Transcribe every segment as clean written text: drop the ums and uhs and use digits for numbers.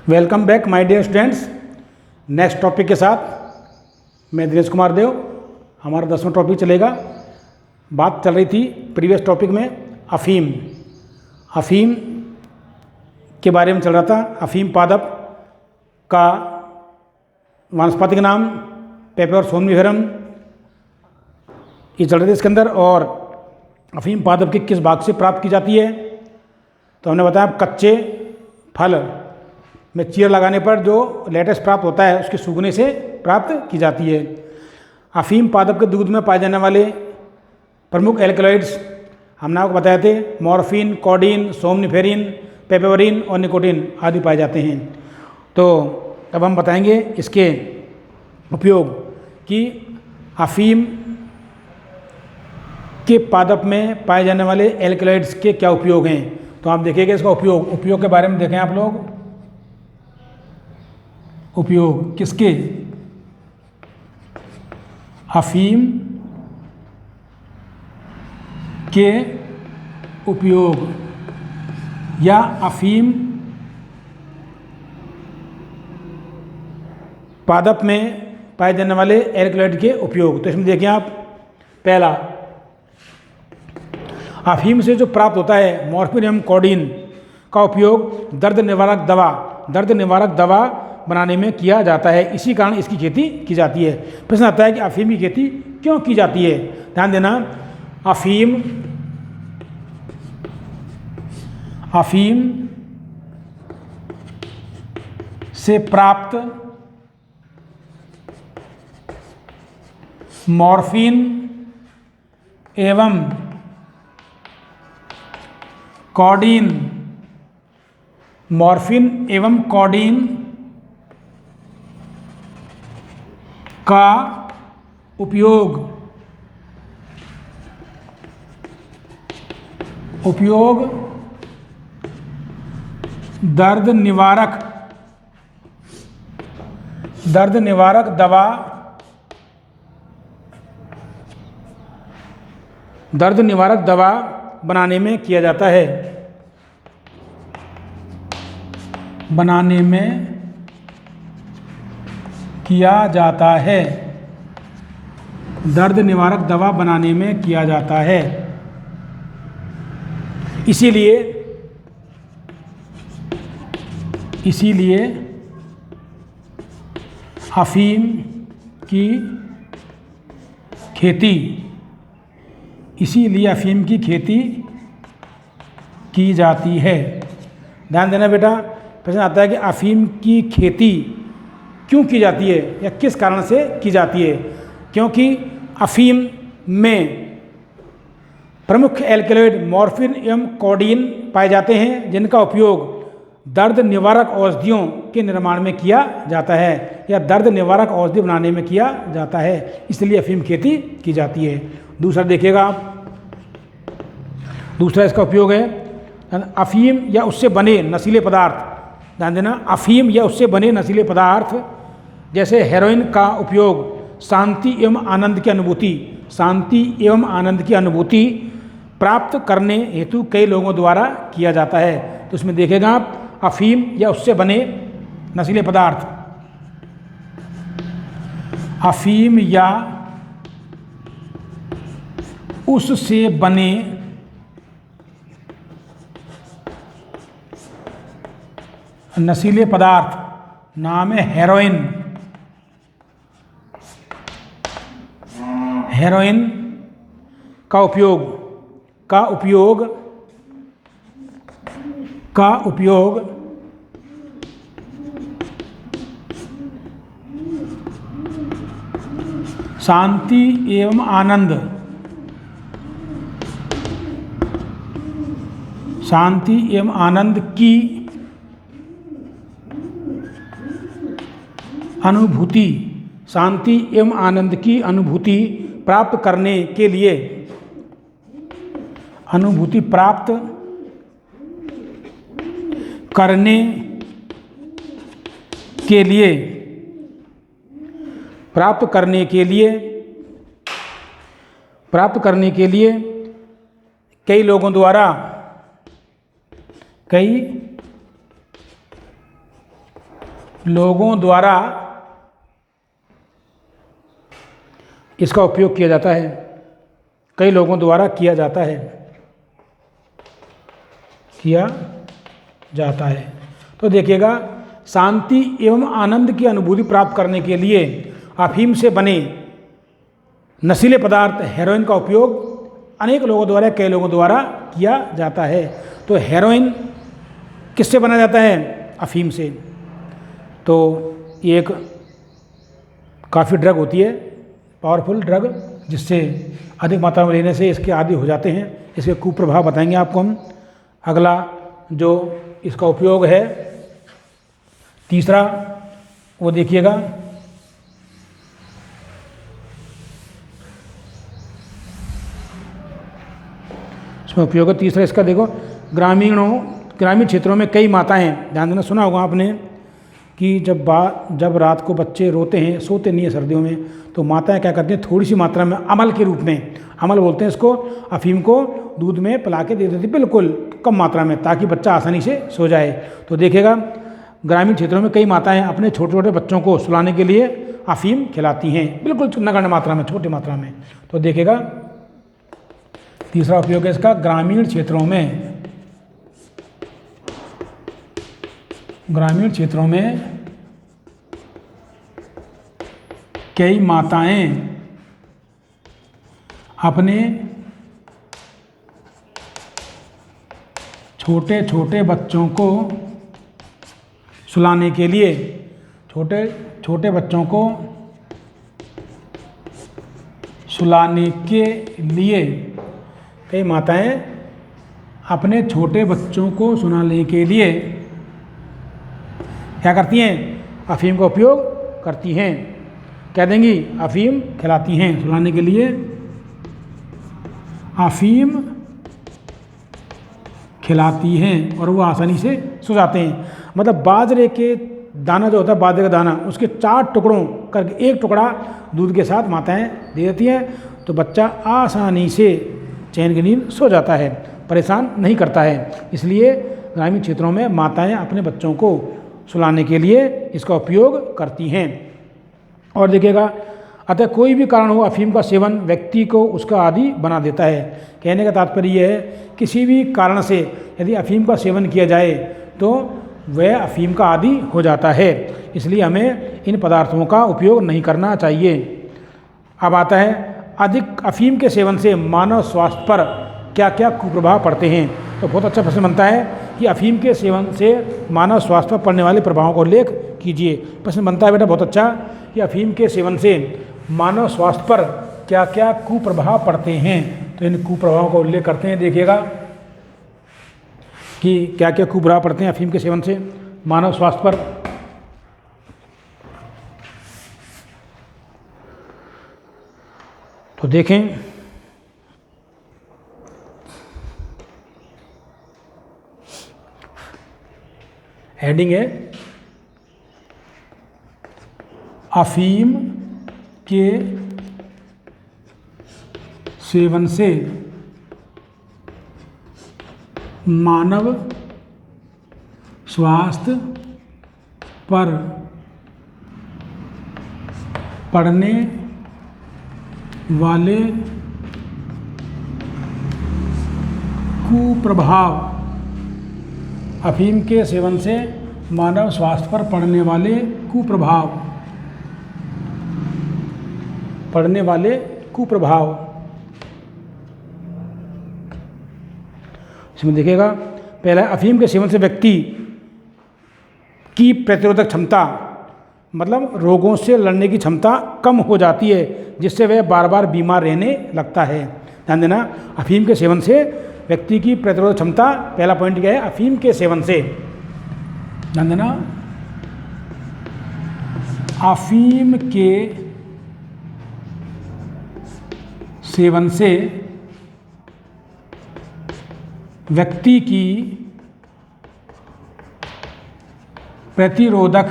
Welcome back my dear students. Next topic के साथ मैं दिनेश कुमार देव। हमारा 10वां टॉपिक चलेगा। बात चल रही थी प्रीवियस टॉपिक में अफीम के बारे में चल रहा था। अफीम पादप का वानस्पतिक नाम पेपर सोमनिफेरम ये चल रही थी इसके अंदर। और अफीम पादप के किस भाग से प्राप्त की जाती है, तो हमने बताया कच्चे फल में चीर लगाने पर जो लेटेस्ट प्राप्त होता है उसके सूखने से प्राप्त की जाती है। अफीम पादप के दूध में पाए जाने वाले प्रमुख एल्कलॉइड्स हमने आपको बताए थे, मॉर्फिन, कोडीन, सोमनिफेरिन, पेपेवरिन और निकोटीन आदि पाए जाते हैं। तो अब हम बताएंगे इसके उपयोग कि अफीम के पादप में पाए जाने वाले एल्कलॉइड्स के क्या उपयोग हैं। तो आप देखिएगा इसका उपयोग के बारे में देखें आप लोग। उपयोग किसके? अफीम के उपयोग या अफीम पादप में पाए जाने वाले एल्कलॉइड के उपयोग। तो इसमें देखिए आप, पहला अफीम से जो प्राप्त होता है मॉर्फिन एवं कोडीन का उपयोग दर्द निवारक दवा बनाने में किया जाता है। इसी कारण इसकी खेती की जाती है। प्रश्न आता है कि अफीम की खेती क्यों की जाती है। ध्यान देना, अफीम से प्राप्त मॉर्फिन एवं कोडीन का उपयोग दर्द निवारक दवा बनाने में किया जाता है। दर्द निवारक दवा बनाने में किया जाता है। इसीलिए अफीम की खेती की जाती है। ध्यान देना बेटा, प्रश्न आता है कि अफीम की खेती क्यों की जाती है या किस कारण से की जाती है। क्योंकि अफीम में प्रमुख एल्कलॉइड मॉर्फिन एवं कोडीन पाए जाते हैं, जिनका उपयोग दर्द निवारक औषधियों के निर्माण में किया जाता है या दर्द निवारक औषधि बनाने में किया जाता है। इसलिए अफीम खेती की जाती है। दूसरा देखिएगा आप, दूसरा इसका उपयोग है अफीम या उससे बने नशीले पदार्थ। ध्यान देना, अफीम या उससे बने नशीले पदार्थ जैसे हेरोइन का उपयोग शांति एवं आनंद की अनुभूति प्राप्त करने हेतु कई लोगों द्वारा किया जाता है। तो इसमें देखेगा आप, अफीम या उससे बने नशीले पदार्थ, अफीम या उससे बने नशीले पदार्थ नाम है हेरोइन का उपयोग शांति एवं आनंद की अनुभूति प्राप्त करने के लिए कई लोगों द्वारा लोगों द्वारा इसका उपयोग किया जाता है, कई लोगों द्वारा किया जाता है, किया जाता है। तो देखिएगा, शांति एवं आनंद की अनुभूति प्राप्त करने के लिए अफीम से बने नशीले पदार्थ हेरोइन का उपयोग अनेक लोगों द्वारा, कई लोगों द्वारा किया जाता है। तो हेरोइन किससे बना जाता है? अफीम से। तो ये एक काफ़ी ड्रग होती है, पावरफुल ड्रग, जिससे अधिक मात्रा में लेने से इसके आदी हो जाते हैं। इसके कुप्रभाव बताएंगे आपको हम। अगला जो इसका उपयोग है तीसरा, वो देखिएगा, इसमें उपयोग है तीसरा इसका। देखो, ग्रामीण क्षेत्रों में कई माताएं, ध्यान देना, सुना होगा आपने कि जब रात को बच्चे रोते हैं, सोते नहीं है सर्दियों में, तो माताएं क्या करती हैं, थोड़ी सी मात्रा में अमल के रूप में, अमल बोलते हैं इसको, अफीम को दूध में पिला के दे देती, बिल्कुल कम मात्रा में, ताकि बच्चा आसानी से सो जाए। तो देखिएगा, ग्रामीण क्षेत्रों में कई माताएं अपने छोटे छोटे बच्चों को सुलाने के लिए अफीम खिलाती हैं, बिल्कुल नगण्य मात्रा में, छोटी मात्रा में। तो देखिएगा, तीसरा उपयोग है इसका, ग्रामीण क्षेत्रों में कई माताएं अपने छोटे छोटे बच्चों को सुलाने के लिए, छोटे छोटे बच्चों को सुलाने के लिए कई माताएं अपने छोटे बच्चों को सुलाने के लिए क्या करती हैं? अफीम का उपयोग करती हैं। कह देंगी अफीम खिलाती हैं, सुलाने के लिए अफीम खिलाती हैं, और वो आसानी से सो जाते हैं। मतलब बाजरे के दाना जो होता है, बाजरे का दाना, उसके 4 टुकड़ों करके एक टुकड़ा दूध के साथ माताएं दे देती हैं, तो बच्चा आसानी से चैन की नींद सो जाता है, परेशान नहीं करता है। इसलिए ग्रामीण क्षेत्रों में माताएं अपने बच्चों को सुलाने के लिए इसका उपयोग करती हैं। और देखिएगा, अतः कोई भी कारण हो, अफीम का सेवन व्यक्ति को उसका आदी बना देता है। कहने का तात्पर्य यह है, किसी भी कारण से यदि अफीम का सेवन किया जाए तो वह अफीम का आदी हो जाता है। इसलिए हमें इन पदार्थों का उपयोग नहीं करना चाहिए। अब आता है, अधिक अफीम के सेवन से मानव स्वास्थ्य पर क्या क्या कुप्रभाव पड़ते हैं। तो बहुत अच्छा प्रश्न बनता है कि अफीम के सेवन से मानव स्वास्थ्य पर पड़ने वाले प्रभावों का उल्लेख कीजिए। प्रश्न बनता है बेटा बहुत अच्छा कि अफीम के सेवन से मानव स्वास्थ्य पर क्या क्या कुप्रभाव पड़ते हैं। तो इन कुप्रभावों का उल्लेख करते हैं। देखिएगा कि क्या क्या कुप्रभाव पड़ते हैं अफीम के सेवन से मानव स्वास्थ्य पर। तो देखें, हेडिंग है अफीम के सेवन से मानव स्वास्थ्य पर पड़ने वाले कुप्रभाव। अफीम के सेवन से मानव स्वास्थ्य पर पड़ने वाले कुप्रभाव, इसमें देखिएगा, पहला अफीम के सेवन से व्यक्ति की प्रतिरोधक क्षमता, मतलब रोगों से लड़ने की क्षमता कम हो जाती है, जिससे वह बार बार बीमार रहने लगता है। ध्यान देना, अफीम के सेवन से व्यक्ति की प्रतिरोधक क्षमता, पहला पॉइंट क्या है, अफीम के सेवन से, ध्यान देना, अफीम के सेवन से व्यक्ति की प्रतिरोधक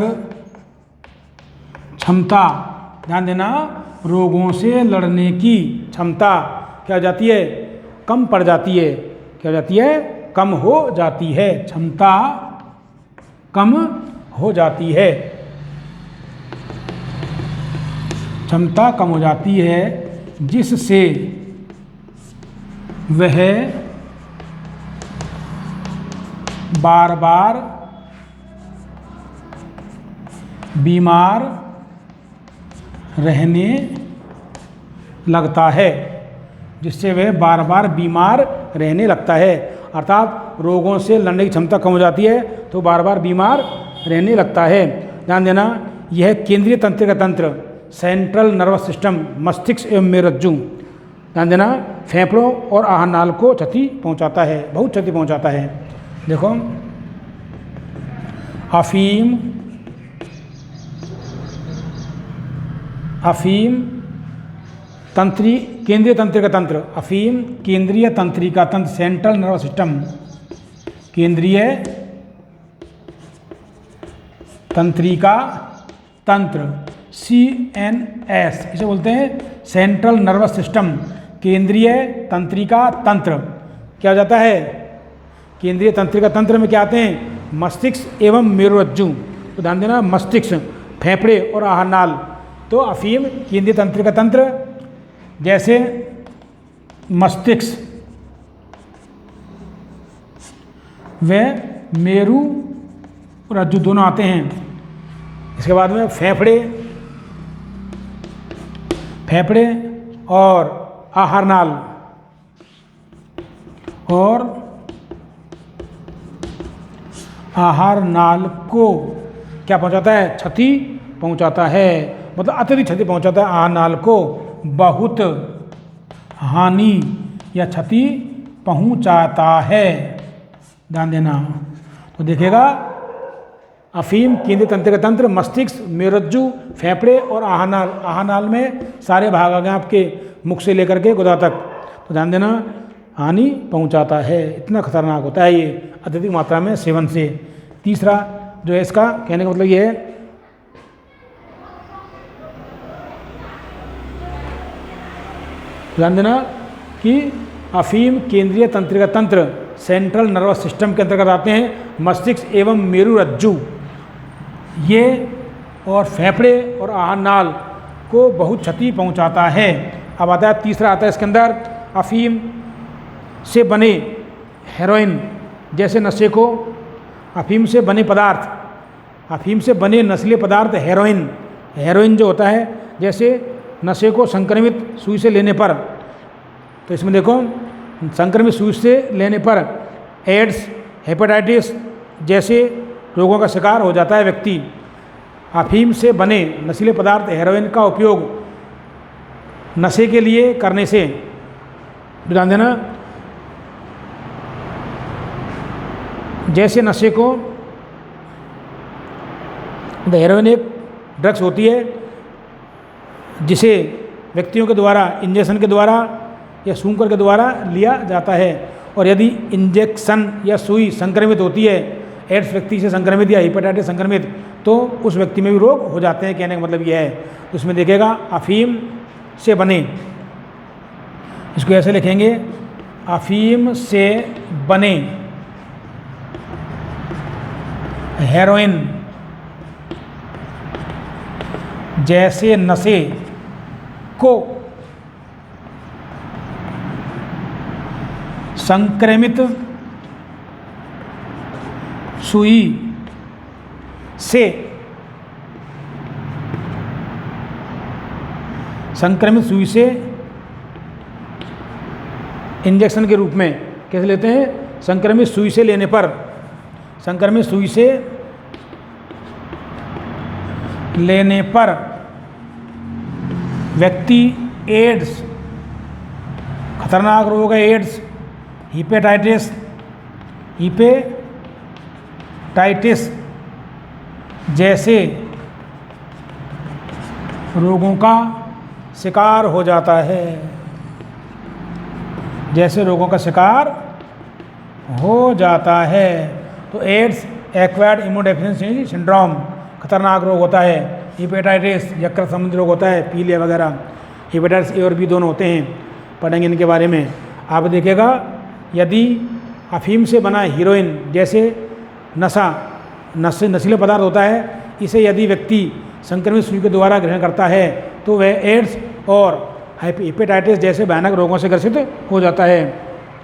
क्षमता, ध्यान देना, रोगों से लड़ने की क्षमता क्या हो जाती है, कम पड़ जाती है। क्या हो जाती है, कम हो जाती है, क्षमता कम हो जाती है। क्षमता कम हो जाती है जिससे वह बार बार बीमार रहने लगता है, जिससे वह बार बार बीमार रहने लगता है। अर्थात रोगों से लड़ने की क्षमता कम हो जाती है तो बार बार बीमार रहने लगता है। ध्यान देना, यह केंद्रीय तंत्रिका तंत्र, सेंट्रल नर्वस सिस्टम, मस्तिष्क एवं मेरुरज्जु, ध्यान देना, फेफड़ों और आहार नाल को क्षति पहुंचाता है, बहुत क्षति पहुंचाता है। देखो, अफीम केंद्रीय तंत्रिका तंत्र, अफीम केंद्रीय तंत्रिका तंत्र, सेंट्रल नर्वस सिस्टम, केंद्रीय तंत्रिका तंत्र, CNS इसे बोलते हैं, सेंट्रल नर्वस सिस्टम, केंद्रीय तंत्रिका तंत्र। क्या हो जाता है? केंद्रीय तंत्रिका तंत्र में क्या आते हैं? मस्तिष्क एवं मेरुरज्जु। तो ध्यान देना, मस्तिष्क, फेफड़े और आहार नाल। तो अफीम केंद्रीय तंत्रिका तंत्र, जैसे मस्तिष्क व मेरुरज्जु दोनों आते हैं। इसके बाद में फेफड़े और आहार नाल को क्या पहुंचाता है? क्षति पहुंचाता है, मतलब अत्यधिक क्षति पहुंचाता है। आहार नाल को बहुत हानि या क्षति पहुंचाता है। ध्यान देना, तो देखिएगा, अफीम केंद्रीय तंत्रिका तंत्र, मस्तिष्क, मेरुरज्जु, फेफड़े और आहार नाल में सारे भाग आ गए आपके मुख से लेकर के गुदा तक। तो ध्यान देना, हानि पहुंचाता है, इतना खतरनाक होता है ये अत्यधिक मात्रा में सेवन से। तीसरा जो है इसका कहने का मतलब ये है, ध्यान देना कि अफीम केंद्रीय तंत्रिका तंत्र, सेंट्रल नर्वस सिस्टम के अंतर्गत आते हैं मस्तिष्क एवं मेरुरज्जु, ये और फेफड़े और आहार नाल को बहुत क्षति पहुंचाता है। अब आता है तीसरा, आता है इसके अंदर, अफीम से बने हेरोइन जैसे नशे को, अफीम से बने पदार्थ, अफीम से बने नशीले पदार्थ हेरोइन जो होता है, जैसे नशे को संक्रमित सुई से लेने पर, तो इसमें देखो, संक्रमित सुई से लेने पर एड्स, हेपेटाइटिस जैसे रोगों का शिकार हो जाता है व्यक्ति। अफीम से बने नशीले पदार्थ हेरोइन का उपयोग नशे के लिए करने से, ध्यान देना, जैसे नशे को, हेरोइन एक ड्रग्स होती है जिसे व्यक्तियों के द्वारा इंजेक्शन के द्वारा या सूंघकर के द्वारा लिया जाता है। और यदि इंजेक्शन या सुई संक्रमित होती है, एड्स व्यक्ति से संक्रमित या हेपेटाइटिस संक्रमित, तो उस व्यक्ति में भी रोग हो जाते हैं, कहने का मतलब यह है। तो उसमें देखिएगा, अफीम से बने, इसको ऐसे लिखेंगे, अफीम से बने हेरोइन जैसे नशे को संक्रमित सुई से, संक्रमित सुई से इंजेक्शन के रूप में कैसे लेते हैं? संक्रमित सुई से लेने पर, संक्रमित सुई से लेने पर व्यक्ति एड्स, खतरनाक रोग है एड्स, हिपेटाइटिस जैसे रोगों का शिकार हो जाता है, जैसे रोगों का शिकार हो जाता है। तो एड्स, एक्वायर्ड इम्यूनोडेफिशिएंसी सिंड्रोम, खतरनाक रोग होता है। हिपेटाइटिस, यकृत संबंधी रोग होता है, पीलिया वगैरह। हिपेटाइटिस ए और बी दोनों होते हैं, पढ़ेंगे इनके बारे में। आप देखिएगा, यदि अफीम से बना हीरोइन जैसे नशीला पदार्थ होता है, इसे यदि व्यक्ति संक्रमित सुई के द्वारा ग्रहण करता है तो वह एड्स और हेपेटाइटिस जैसे भयानक रोगों से ग्रसित हो जाता है।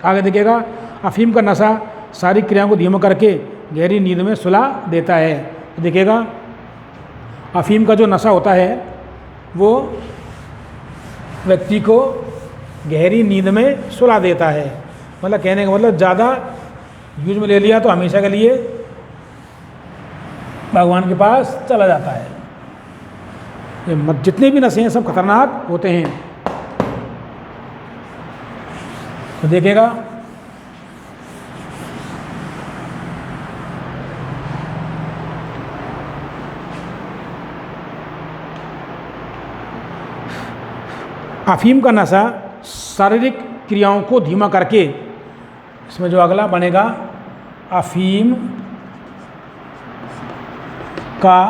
आगे देखिएगा, अफीम का नशा शारीरिक क्रियाओं को धीमा करके गहरी नींद में सुला देता है। तो देखिएगा, अफीम का जो नशा होता है वो व्यक्ति को गहरी नींद में सुला देता है। मतलब कहने का मतलब ज़्यादा यूज में ले लिया तो हमेशा के लिए भगवान के पास चला जाता है। ये जितने भी नशे हैं सब खतरनाक होते हैं। तो देखिएगा, अफीम का नशा शारीरिक क्रियाओं को धीमा करके, इसमें जो अगला बनेगा, अफीम का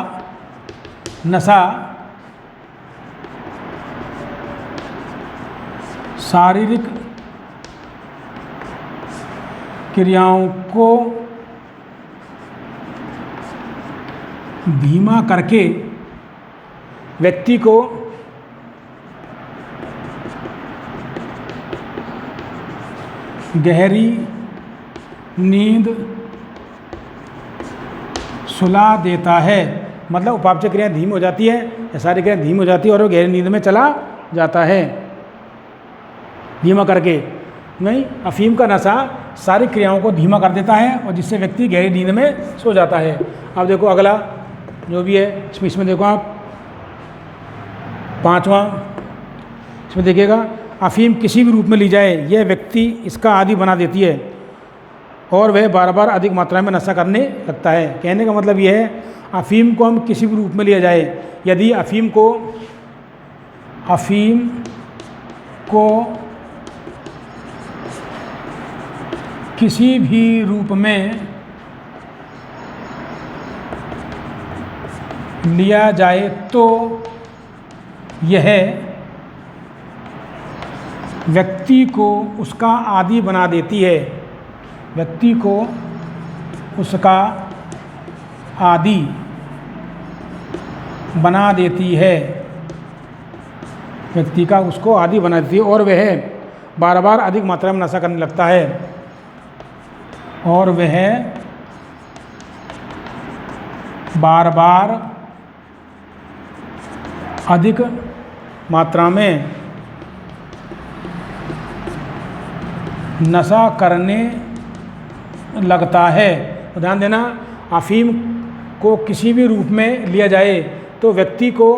नशा शारीरिक क्रियाओं को धीमा करके व्यक्ति को गहरी नींद सुला देता है। मतलब उपापचय क्रिया धीमी हो जाती है या सारी क्रिया धीमी हो जाती है और वो गहरी नींद में चला जाता है धीमा करके। नहीं, अफीम का नशा सारी क्रियाओं को धीमा कर देता है और जिससे व्यक्ति गहरी नींद में सो जाता है। अब देखो अगला जो भी है, इसमें देखो आप पांचवा, इसमें देखिएगा, अफीम किसी भी रूप में ली जाए यह व्यक्ति इसका आदी बना देती है और वह बार बार अधिक मात्रा में नशा करने लगता है। कहने का मतलब यह है, अफीम को हम किसी भी रूप में लिया जाए, यदि अफीम को किसी भी रूप में लिया जाए तो यह व्यक्ति को उसका आदी बना देती है। व्यक्ति को उसका आदी बना देती है। व्यक्ति का उसको आदी बना देती है और वह बार बार अधिक मात्रा में नशा करने लगता है। और वह बार बार अधिक मात्रा में नशा करने लगता है। तो ध्यान देना, अफीम को किसी भी रूप में लिया जाए तो व्यक्ति को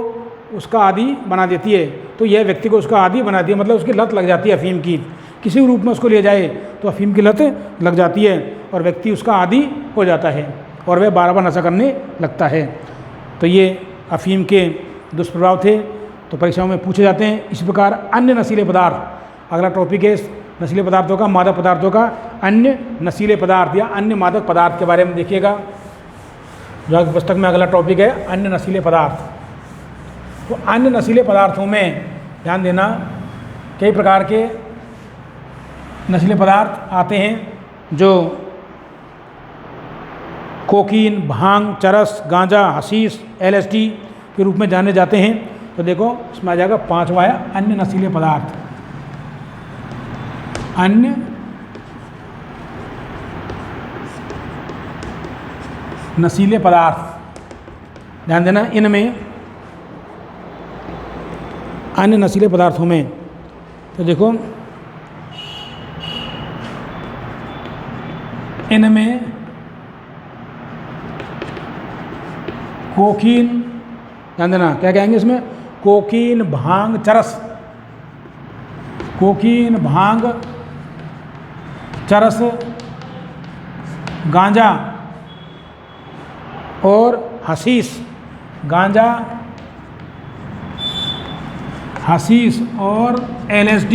उसका आदी बना देती है। तो यह व्यक्ति को उसका आदी बनाती है, मतलब उसकी लत लग जाती है अफीम की। किसी भी रूप में उसको लिया जाए तो अफीम की लत लग जाती है और व्यक्ति उसका आदी हो जाता है और वह बार बार नशा करने लगता है। तो ये अफीम के दुष्प्रभाव थे, तो परीक्षाओं में पूछे जाते हैं। इस प्रकार अन्य नशीले पदार्थ, अगला टॉपिक है नशीले पदार्थों का, मादक पदार्थों का। अन्य नशीले पदार्थ या अन्य मादक पदार्थ के बारे में देखिएगा, जो आपकी पुस्तक में अगला टॉपिक है अन्य नशीले पदार्थ। तो अन्य नशीले पदार्थों में ध्यान देना, कई प्रकार के नशीले पदार्थ आते हैं जो कोकीन, भांग, चरस, गांजा, हशीश, LSD के रूप में जाने जाते हैं। तो देखो इसमें आ जाएगा पांचवा है अन्य नशीले पदार्थ। अन्य नशीले पदार्थ, ध्यान देना, इनमें अन्य नशीले पदार्थों में तो देखो इनमें कोकीन, ध्यान देना क्या कहेंगे इसमें, कोकीन, भांग, चरस, कोकीन, भांग, चरस, गांजा और हशीश। गांजा, हशीश और LSD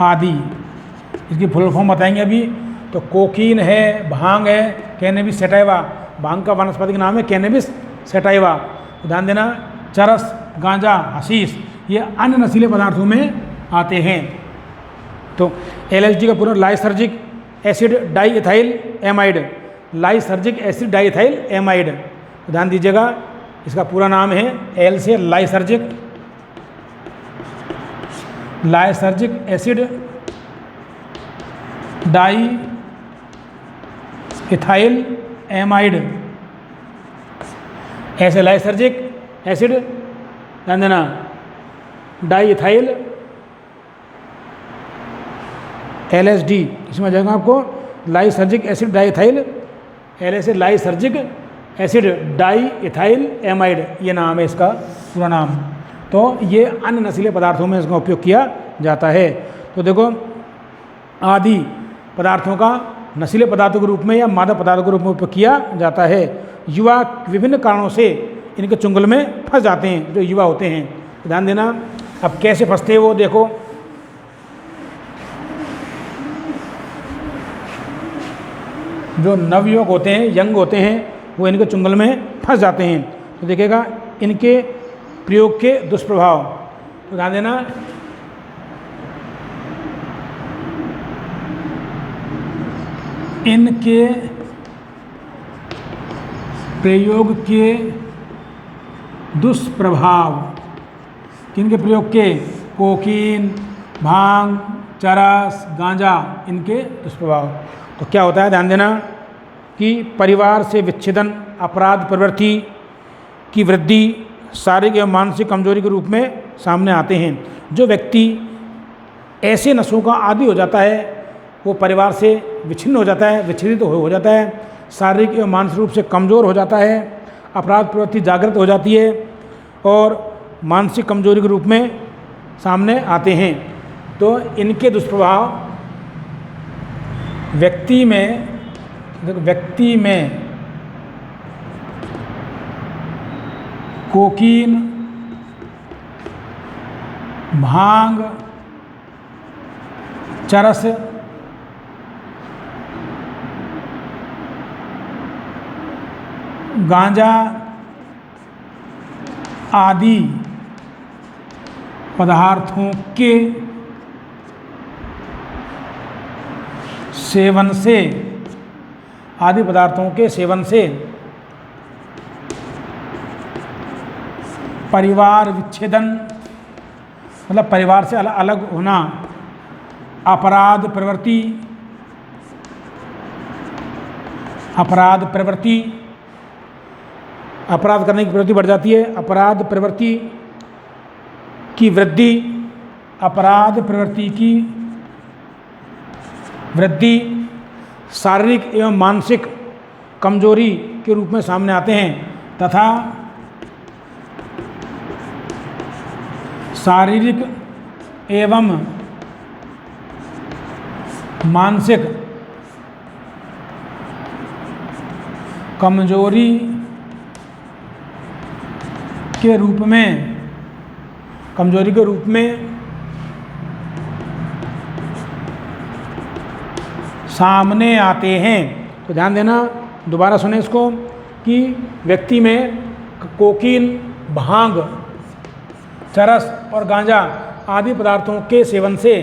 आदि। इसकी फुल फॉर्म बताएंगे अभी। तो कोकीन है, भांग है, कैनेबिस सैटाइवा, भांग का वनस्पतिक नाम है कैनेबिस सैटाइवा। ध्यान देना, चरस, गांजा, हशीश ये अन्य नशीले पदार्थों में आते हैं। तो LSD का पूरा lysergic acid diethyl amide, lysergic acid diethyl amide. ध्यान दीजिएगा, इसका पूरा नाम है एल से lysergic acid diethyl amide. ऐसे लाइसर्जिक एसिड, ध्यान देना, डाई इथाइल LSD, इसमें जाएगा आपको lysergic acid diethyl, L से lysergic acid diethyl amide, ये नाम है इसका पूरा नाम। तो ये अन्य नशीले पदार्थों में इसका उपयोग किया जाता है। तो देखो, आदि पदार्थों का नशीले पदार्थों के रूप में या मादक पदार्थों के रूप में उपयोग किया जाता है। युवा विभिन्न कारणों से इनके चुंगल में फंस जाते हैं, जो युवा होते हैं। ध्यान देना, अब कैसे फंसते हैं वो देखो। जो नवयुवक होते हैं, यंग होते हैं, वो इनके चुंगल में फंस जाते हैं। तो देखिएगा इनके प्रयोग के दुष्प्रभाव, तो ध्यान देना, इनके प्रयोग के दुष्प्रभाव, किनके प्रयोग के? कोकीन, भांग, चरस, गांजा, इनके दुष्प्रभाव। तो क्या होता है, ध्यान देना, कि परिवार से विच्छेदन, अपराध प्रवृत्ति की वृद्धि, शारीरिक एवं मानसिक कमजोरी के रूप में सामने आते हैं। जो व्यक्ति ऐसे नशों का आदी हो जाता है वो परिवार से विच्छिन्न हो जाता है, विच्छेदित हो जाता है, शारीरिक एवं मानसिक रूप से कमज़ोर हो जाता है, अपराध प्रवृत्ति जागृत हो जाती है और मानसिक कमजोरी के रूप में सामने आते हैं। तो इनके दुष्प्रभाव व्यक्ति में कोकीन, भांग, चरस, गांजा आदि पदार्थों के सेवन से, आदि पदार्थों के सेवन से परिवार विच्छेदन, मतलब परिवार से अलग होना, अपराध प्रवृत्ति, अपराध करने की प्रवृत्ति बढ़ जाती है, अपराध प्रवृत्ति की वृद्धि, अपराध प्रवृत्ति की वृद्धि, शारीरिक एवं मानसिक कमजोरी के रूप में सामने आते हैं तथा शारीरिक एवं मानसिक कमजोरी के रूप में सामने आते हैं। तो ध्यान देना, दोबारा सुने इसको, कि व्यक्ति में कोकीन, भांग, चरस और गांजा आदि पदार्थों के सेवन से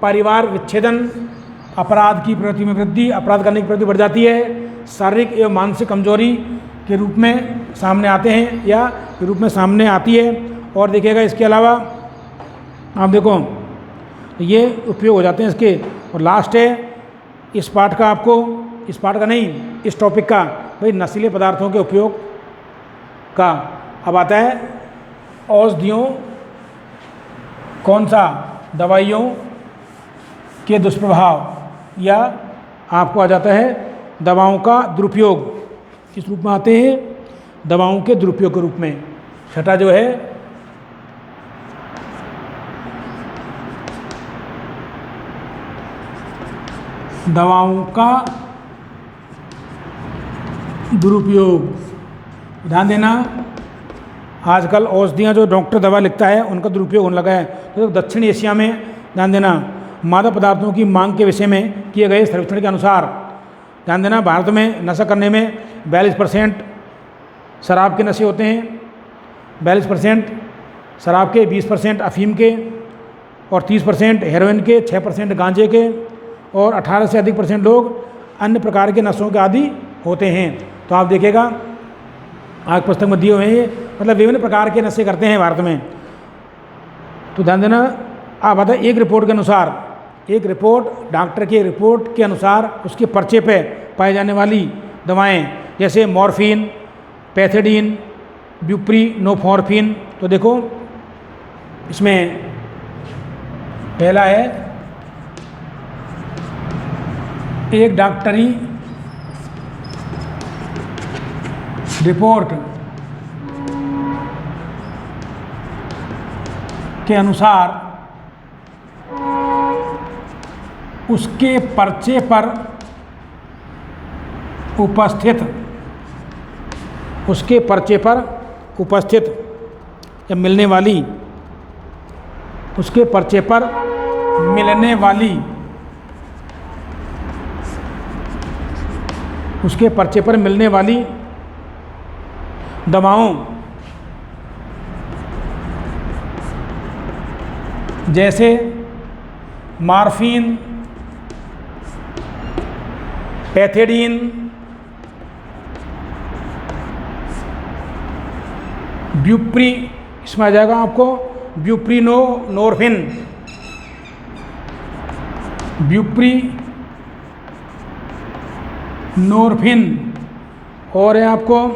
परिवार विच्छेदन, अपराध की प्रवृत्ति में वृद्धि, अपराध करने की प्रवृत्ति बढ़ जाती है, शारीरिक एवं मानसिक कमजोरी के रूप में सामने आते हैं या के रूप में सामने आती है। और देखिएगा इसके अलावा आप देखो ये उपयोग हो जाते हैं इसके। और लास्ट है इस पाठ का, आपको इस पाठ का नहीं, इस टॉपिक का, भाई नशीले पदार्थों के उपयोग का। अब आता है औषधियों, कौन सा? दवाइयों के दुष्प्रभाव, या आपको आ जाता है दवाओं का दुरुपयोग। किस रूप में आते हैं? दवाओं के दुरुपयोग के रूप में। छठा जो है दवाओं का दुरुपयोग। ध्यान देना, आजकल औषधियाँ जो डॉक्टर दवा लिखता है उनका दुरुपयोग होने लगा है। तो दक्षिण एशिया में, ध्यान देना, मादक पदार्थों की मांग के विषय में किए गए सर्वेक्षण के अनुसार, ध्यान देना, भारत में नशा करने में 42% शराब के नशे होते हैं, 42% शराब के, 20% अफीम के और 30% हेरोइन के, 6% गांजे के और 18 से अधिक % लोग अन्य प्रकार के नशों के आदी होते हैं। तो आप देखिएगा आगे पुस्तक में दिए हुए हैं, मतलब विभिन्न प्रकार के नशे करते हैं भारत में। तो ध्यान देना, आप बताए एक रिपोर्ट के अनुसार, एक रिपोर्ट डॉक्टर के रिपोर्ट के अनुसार उसके पर्चे पे पाई जाने वाली दवाएं जैसे मॉर्फिन, पैथेडीन, ब्यूप्रीनोफॉर्फिन। तो देखो इसमें पहला है एक डॉक्टरी रिपोर्ट के अनुसार उसके पर्चे पर उपस्थित या मिलने वाली, उसके पर्चे पर मिलने वाली, उसके पर्चे पर मिलने वाली दवाओं जैसे मॉर्फिन, पैथेडीन, ब्यूप्री, इसमें आ जाएगा आपको ब्यूप्रीनोफॉर्फिन, और है आपको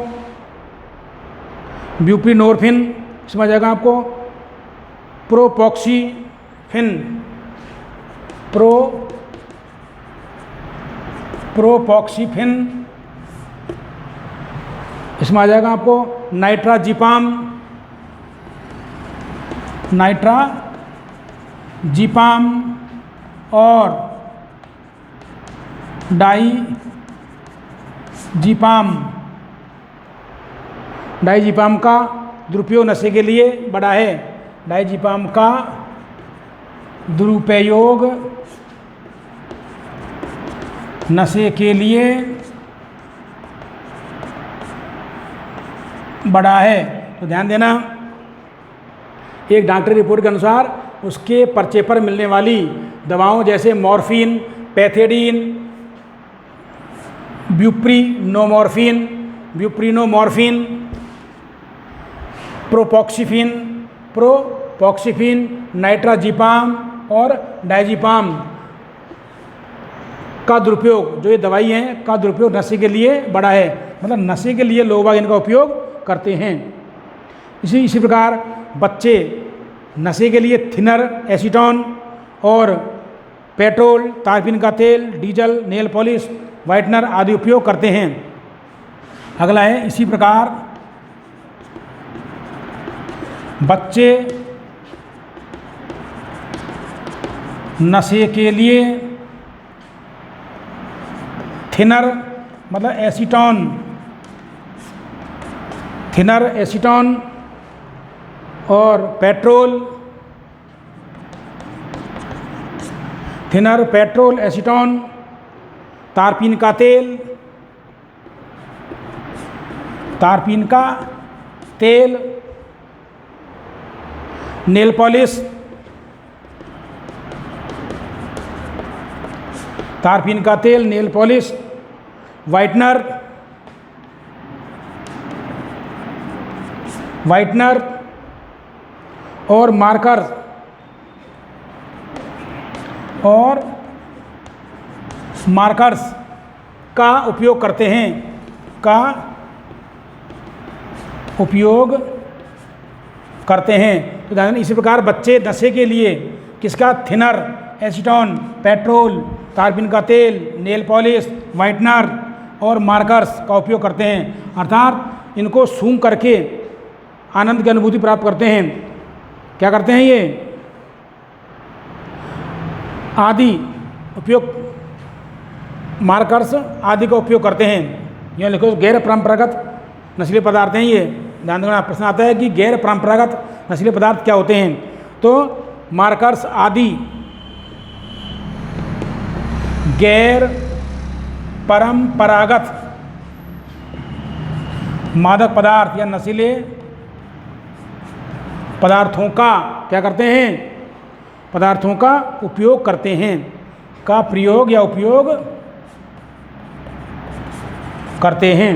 ब्यूप्रीनोफॉर्फिन, इसमें आ जाएगा आपको प्रोपोक्सीफिन, इसमें आ जाएगा आपको नाइट्राजिपाम और डाइजीपाम का दुरुपयोग नशे के लिए बड़ा है। डाइजीपाम का दुरुपयोग नशे के लिए बड़ा है। तो ध्यान देना, एक डॉक्टरी रिपोर्ट के अनुसार उसके पर्चे पर मिलने वाली दवाओं जैसे मॉर्फिन, पैथेडीन, ब्यूप्रीनोमॉर्फिन, प्रोपोक्सीफिन, नाइट्राजिपाम और डाइजीपाम का दुरुपयोग, जो ये दवाई हैं का दुरुपयोग नशे के लिए बड़ा है। मतलब नशे के लिए लोग इनका उपयोग करते हैं। इसी प्रकार बच्चे नशे के लिए थिनर, एसीटोन और पेट्रोल, तारपीन का तेल, डीजल, नेल पॉलिश, व्हाइटनर आदि उपयोग करते हैं। अगला है इसी प्रकार बच्चे नशे के लिए थिनर मतलब एसीटोन और पेट्रोल, एसीटोन, तारपीन का तेल, नेल पॉलिश, तारपीन का तेल, नेल पॉलिश, व्हाइटनर और मार्कर्स का उपयोग करते हैं, तो इसी प्रकार बच्चे नशे के लिए किसका थिनर, एसीटोन, पेट्रोल, तारपीन का तेल, नेल पॉलिश, व्हाइटनर और मार्कर्स का उपयोग करते हैं। अर्थात इनको सूंघ करके आनंद की अनुभूति प्राप्त करते हैं। क्या करते हैं ये आदि उपयोग, मार्कर्स आदि का उपयोग करते हैं। यह लिखो गैर परंपरागत नशीले पदार्थ हैं ये। ध्यान देना, प्रश्न आता है कि गैर परंपरागत नशीले पदार्थ क्या होते हैं। तो मार्कर्स आदि गैर परंपरागत मादक पदार्थ या नशीले पदार्थों का क्या करते हैं, पदार्थों का उपयोग करते हैं, का प्रयोग या उपयोग करते हैं।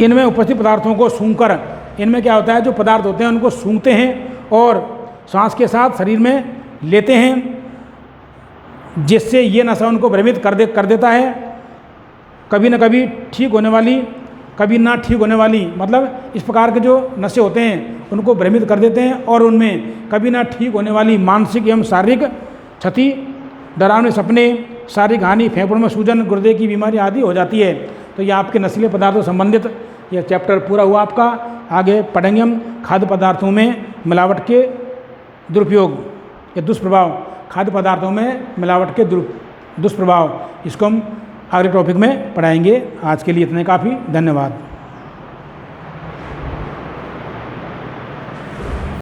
इनमें उपस्थित पदार्थों को सूंघकर, इनमें क्या होता है, जो पदार्थ होते हैं उनको सूंघते हैं और सांस के साथ शरीर में लेते हैं, जिससे ये नशा उनको भ्रमित कर देता है। कभी न कभी ठीक होने वाली, कभी ना ठीक होने वाली, मतलब इस प्रकार के जो नशे होते हैं उनको भ्रमित कर देते हैं और उनमें कभी ना ठीक होने वाली मानसिक एवं शारीरिक क्षति, डरावने सपने, शारीरिक हानि, फेफड़ों में सूजन, गुर्दे की बीमारी आदि हो जाती है। तो ये आपके नशीले पदार्थों से संबंधित यह चैप्टर पूरा हुआ आपका। आगे पढ़ेंगे हम खाद्य पदार्थों में मिलावट के दुरुपयोग या दुष्प्रभाव, खाद्य पदार्थों में मिलावट के दुष्प्रभाव, इसको हम अगले टॉपिक में पढ़ाएंगे। आज के लिए इतने काफ़ी, धन्यवाद।